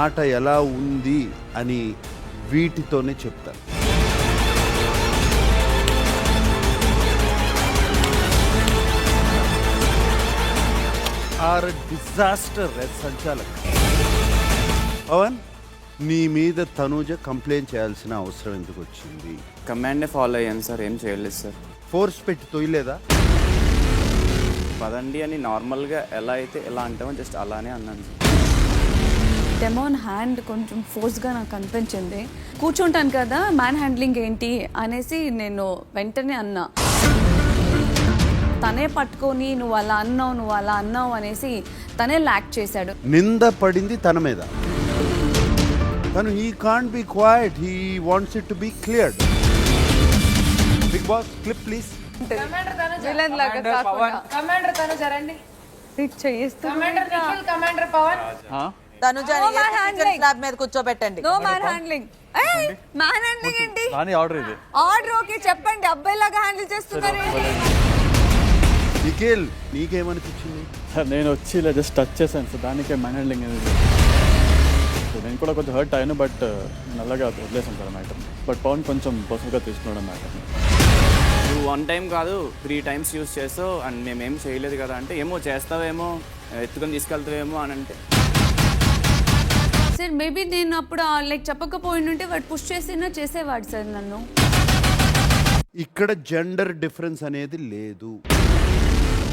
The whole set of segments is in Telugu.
ఆట ఎలా ఉంది అని వీటితోనే చెప్తారు. Are disaster సంచాలక్. పవన్, నీ మీద తనూజ కంప్లైంట్ చేయాల్సిన అవసరం ఎందుకు వచ్చింది? కమాండ్నే ఫాలో అయ్యాను సార్, ఏం చేయలేదు సార్. ఫోర్స్ పెట్టి తొయ్యలేదా? పదండి అని నార్మల్గా ఎలా అయితే ఎలా అంటామో జస్ట్ అలానే అన్నాను సార్. డెమోన్ హ్యాండ్ కొంచెం ఫోర్స్గా నాకు అనిపించింది. కూర్చుంటాను కదా, మ్యాన్ హ్యాండ్లింగ్ ఏంటి అనేసి నేను వెంటనే అన్నా. తనే పట్టుకొని నువ్వు అలా అన్నావు అనేసి తనే లాక్ చేశాడు. నింద పడింది తన మీద. తను he can't be quiet, he wants it to be cleared. Bigg Boss clip please. Villain లాగా కాకుండా కమాండర్ తనుజ రండి. చేయిస్తూ కమాండర్ నిఖిల్, కమాండర్ పవన్. తనుజని కిచెన్ స్లాబ్ మీద కూర్చోబెట్టండి. No man handling. Man handling ఏంటి? ఆర్డర్ ఇది. ఆర్డర్ ఓకే, చెప్పండి. అబ్బాయిలాగా హ్యాండిల్ చేస్తున్నారు. నిఖిల్, నీకేమనిపించింది? సార్ నేను వచ్చి ఇలా జస్ట్ టచ్ చేశాను సార్, దానికే మ్యాన్ హ్యాండ్లింగ్ అనేది. సో నేను కూడా కొంచెం హర్ట్ అయ్యాను, బట్ నేను అలాగా వదిలేసాను సార్ మ్యాటర్. బట్ పవన్ కొంచెం పర్సనల్గా తీసుకున్నాడు మ్యాటర్. నువ్వు 1 టైం కాదు 3 టైమ్స్ యూస్ చేస్తావు అండ్ మేమేం చేయలేదు కదా అంటే, ఏమో చేస్తావేమో, ఎత్తుకొని తీసుకెళ్తావేమో అని అంటే. సార్ మేబీ నేను అప్పుడు లైక్ చెప్పకపోయింటే వాడు పుష్ చేసినా చేసేవాడు సార్ నన్ను. ఇక్కడ జెండర్ డిఫరెన్స్ అనేది లేదు.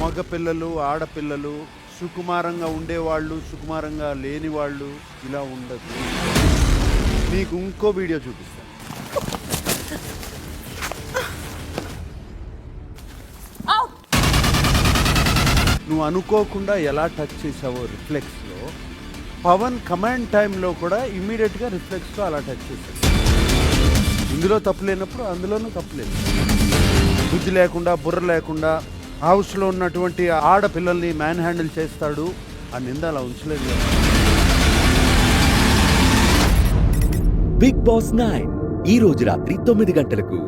మగపిల్లలు, ఆడపిల్లలు, సుకుమారంగా ఉండేవాళ్ళు, సుకుమారంగా లేని వాళ్ళు, ఇలా ఉండదు. నీకు ఇంకో వీడియో చూపిస్తాను. నువ్వు అనుకోకుండా ఎలా టచ్ చేసావో రిఫ్లెక్స్లో, పవన్ కమాండ్ టైంలో కూడా ఇమ్మీడియట్గా రిఫ్లెక్స్లో అలా టచ్ చేశాడు. ఇందులో తప్పు లేనప్పుడు అందులోనూ తప్పు లేదు. బుద్ధి లేకుండా, బుర్ర లేకుండా హౌస్లో ఉన్నటువంటి ఆడపిల్లల్ని మ్యాన్ హ్యాండిల్ చేస్తాడు ఆ నింద అలా ఉంచలేదు. బిగ్ బాస్ 9 ఈ రోజు రాత్రి 9 గంటలకు.